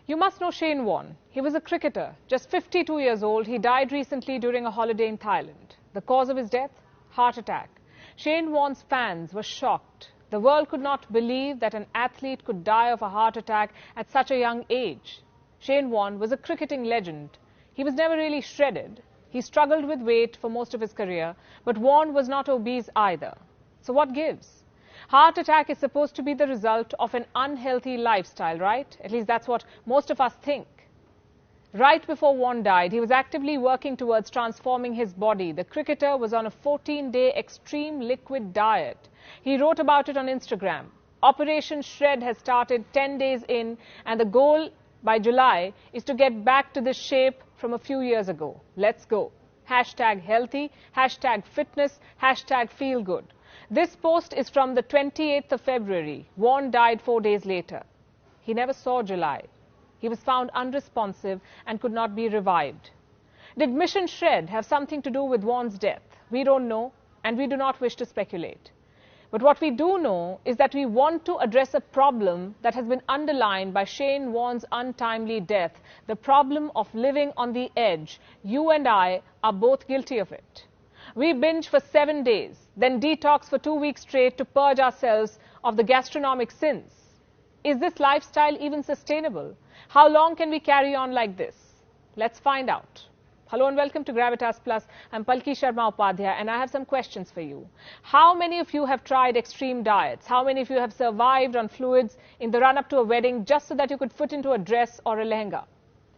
You must know Shane Warne. He was a cricketer, just 52 years old. He died recently during a holiday in Thailand. The cause of his death? Heart attack. Shane Warne's fans were shocked. The world could not believe that an athlete could die of a heart attack at such a young age. Shane Warne was a cricketing legend. He was never really shredded. He struggled with weight for most of his career, but Warne was not obese either. So what gives? Heart attack is supposed to be the result of an unhealthy lifestyle, right? At least that's what most of us think. Right before Warne died, he was actively working towards transforming his body. The cricketer was on a 14-day extreme liquid diet. He wrote about it on Instagram. Operation Shred has started 10 days in, and the goal by July is to get back to this shape from a few years ago. Let's go. #healthy, #fitness, #feelgood. This post is from the 28th of February. Warne died 4 days later. He never saw July. He was found unresponsive and could not be revived. Did Mission Shred have something to do with Warne's death? We don't know, and we do not wish to speculate. But what we do know is that we want to address a problem that has been underlined by Shane Warne's untimely death, the problem of living on the edge. You and I are both guilty of it. We binge for 7 days, then detox for 2 weeks straight to purge ourselves of the gastronomic sins. Is this lifestyle even sustainable? How long can we carry on like this? Let's find out. Hello and welcome to Gravitas Plus. I'm Palki Sharma Upadhyay and I have some questions for you. How many of you have tried extreme diets? How many of you have survived on fluids in the run-up to a wedding just so that you could fit into a dress or a lehenga?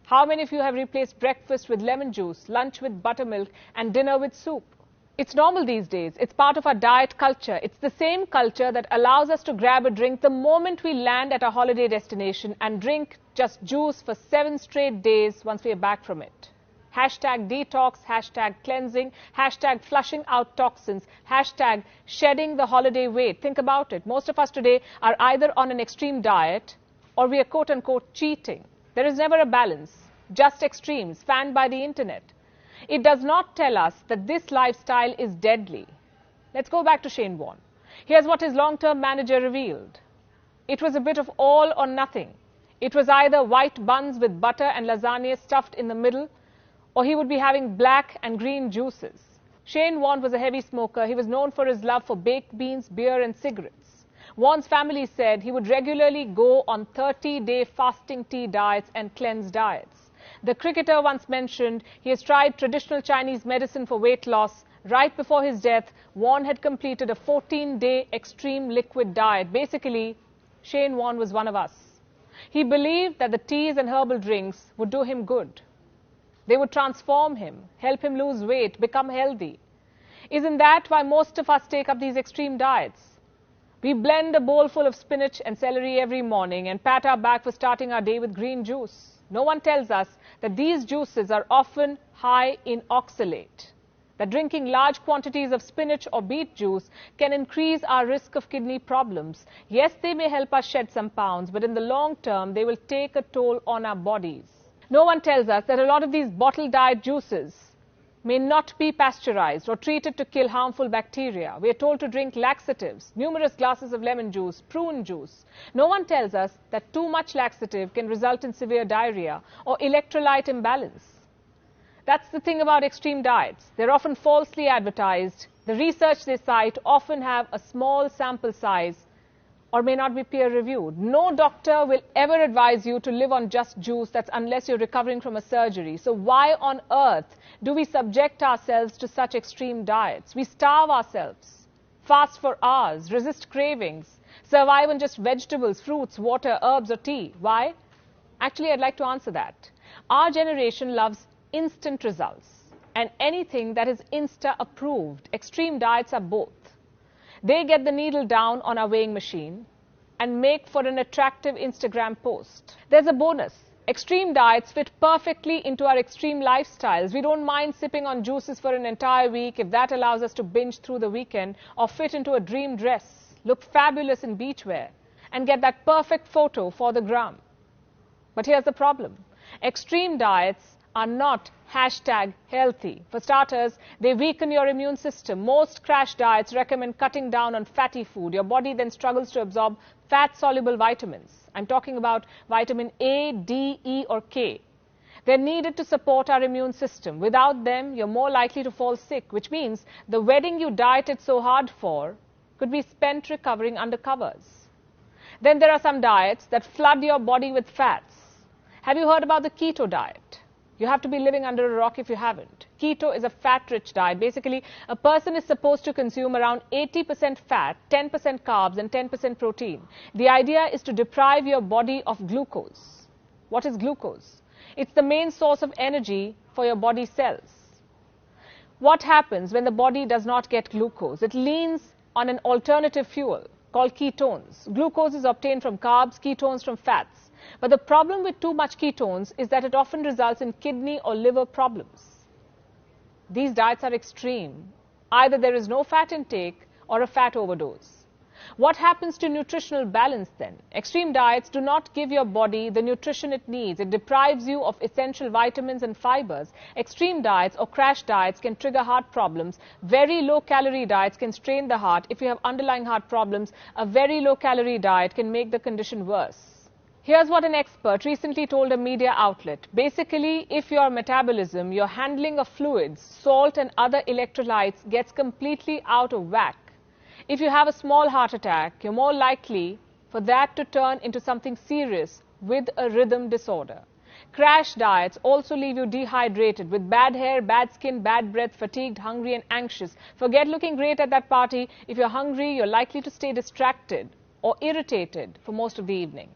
How many of you have replaced breakfast with lemon juice, lunch with buttermilk and dinner with soup? It's normal these days. It's part of our diet culture. It's the same culture that allows us to grab a drink the moment we land at a holiday destination and drink just juice for 7 straight days once we are back from it. #detox, #cleansing, #flushing out toxins, #shedding the holiday weight. Think about it. Most of us today are either on an extreme diet or we are quote-unquote cheating. There is never a balance, just extremes fanned by the internet. It does not tell us that this lifestyle is deadly. Let's go back to Shane Warne. Here's what his long-term manager revealed. It was a bit of all or nothing. It was either white buns with butter and lasagna stuffed in the middle, or he would be having black and green juices. Shane Warne was a heavy smoker. He was known for his love for baked beans, beer and cigarettes. Warne's family said he would regularly go on 30-day fasting tea diets and cleanse diets. The cricketer once mentioned he has tried traditional Chinese medicine for weight loss. Right before his death, Warne had completed a 14-day extreme liquid diet. Basically, Shane Warne was one of us. He believed that the teas and herbal drinks would do him good. They would transform him, help him lose weight, become healthy. Isn't that why most of us take up these extreme diets? We blend a bowl full of spinach and celery every morning and pat our back for starting our day with green juice. No one tells us that these juices are often high in oxalate, that drinking large quantities of spinach or beet juice can increase our risk of kidney problems. Yes, they may help us shed some pounds, but in the long term, they will take a toll on our bodies. No one tells us that a lot of these bottled diet juices may not be pasteurized or treated to kill harmful bacteria. We are told to drink laxatives, numerous glasses of lemon juice, prune juice. No one tells us that too much laxative can result in severe diarrhea or electrolyte imbalance. That's the thing about extreme diets. They're often falsely advertised. The research they cite often have a small sample size or may not be peer-reviewed. No doctor will ever advise you to live on just juice, that's unless you're recovering from a surgery. So why on earth do we subject ourselves to such extreme diets? We starve ourselves, fast for hours, resist cravings, survive on just vegetables, fruits, water, herbs or tea. Why? Actually, I'd like to answer that. Our generation loves instant results and anything that is Insta-approved. Extreme diets are both. They get the needle down on our weighing machine and make for an attractive Instagram post. There's a bonus. Extreme diets fit perfectly into our extreme lifestyles. We don't mind sipping on juices for an entire week if that allows us to binge through the weekend or fit into a dream dress, look fabulous in beachwear and get that perfect photo for the gram. But here's the problem. Extreme diets are not #healthy. For starters, they weaken your immune system. Most crash diets recommend cutting down on fatty food. Your body then struggles to absorb fat-soluble vitamins. I'm talking about vitamin A, D, E or K. They're needed to support our immune system. Without them, you're more likely to fall sick, which means the wedding you dieted so hard for could be spent recovering under covers. Then there are some diets that flood your body with fats. Have you heard about the keto diet? You have to be living under a rock if you haven't. Keto is a fat-rich diet. Basically, a person is supposed to consume around 80% fat, 10% carbs and 10% protein. The idea is to deprive your body of glucose. What is glucose? It's the main source of energy for your body cells. What happens when the body does not get glucose? It leans on an alternative fuel called ketones. Glucose is obtained from carbs, ketones from fats. But the problem with too much ketones is that it often results in kidney or liver problems. These diets are extreme. Either there is no fat intake or a fat overdose. What happens to nutritional balance then? Extreme diets do not give your body the nutrition it needs. It deprives you of essential vitamins and fibers. Extreme diets or crash diets can trigger heart problems. Very low calorie diets can strain the heart. If you have underlying heart problems, a very low calorie diet can make the condition worse. Here's what an expert recently told a media outlet. Basically, if your metabolism, your handling of fluids, salt and other electrolytes gets completely out of whack, if you have a small heart attack, you're more likely for that to turn into something serious with a rhythm disorder. Crash diets also leave you dehydrated with bad hair, bad skin, bad breath, fatigued, hungry and anxious. Forget looking great at that party. If you're hungry, you're likely to stay distracted or irritated for most of the evening.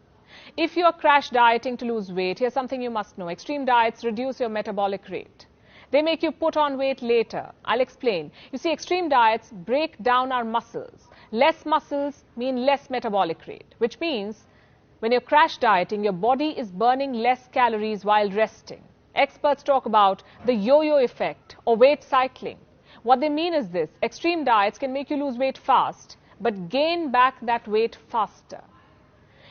If you're crash dieting to lose weight, here's something you must know. Extreme diets reduce your metabolic rate. They make you put on weight later. I'll explain. You see, extreme diets break down our muscles. Less muscles mean less metabolic rate, which means when you're crash dieting, your body is burning less calories while resting. Experts talk about the yo-yo effect or weight cycling. What they mean is this: extreme diets can make you lose weight fast, but gain back that weight faster.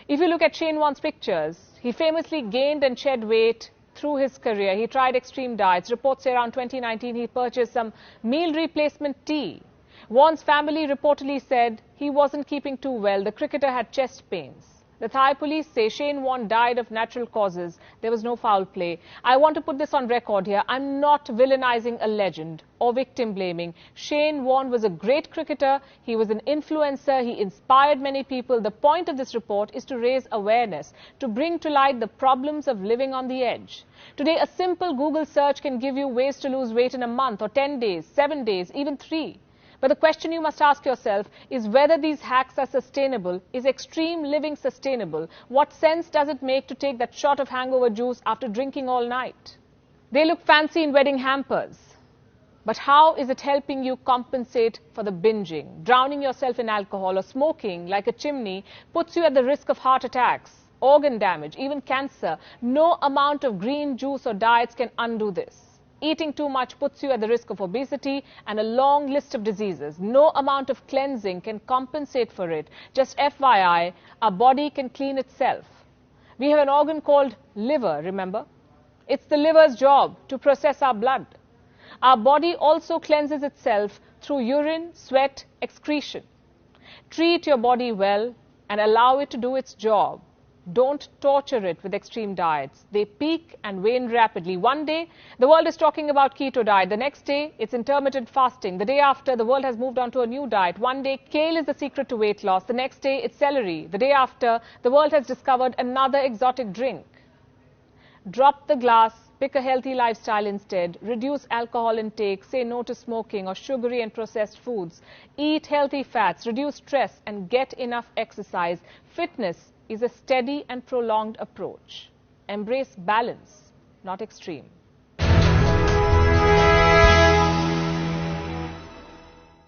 If you look at Shane Warne's pictures, he famously gained and shed weight through his career. He tried extreme diets. Reports say around 2019 he purchased some meal replacement tea. Warne's family reportedly said he wasn't keeping too well. The cricketer had chest pains. The Thai police say Shane Warne died of natural causes. There was no foul play. I want to put this on record here. I'm not villainizing a legend or victim blaming. Shane Warne was a great cricketer. He was an influencer. He inspired many people. The point of this report is to raise awareness, to bring to light the problems of living on the edge. Today, a simple Google search can give you ways to lose weight in a month or 10 days, 7 days, even 3. But the question you must ask yourself is whether these hacks are sustainable. Is extreme living sustainable? What sense does it make to take that shot of hangover juice after drinking all night? They look fancy in wedding hampers. But how is it helping you compensate for the binging? Drowning yourself in alcohol or smoking like a chimney puts you at the risk of heart attacks, organ damage, even cancer. No amount of green juice or diets can undo this. Eating too much puts you at the risk of obesity and a long list of diseases. No amount of cleansing can compensate for it. Just FYI, our body can clean itself. We have an organ called liver, remember? It's the liver's job to process our blood. Our body also cleanses itself through urine, sweat, excretion. Treat your body well and allow it to do its job. Don't torture it with extreme diets. They peak and wane rapidly. One day, the world is talking about keto diet. The next day, it's intermittent fasting. The day after, the world has moved on to a new diet. One day, kale is the secret to weight loss. The next day, it's celery. The day after, the world has discovered another exotic drink. Drop the glass, pick a healthy lifestyle instead, reduce alcohol intake, say no to smoking or sugary and processed foods, eat healthy fats, reduce stress and get enough exercise. Fitness is a steady and prolonged approach. Embrace balance, not extreme.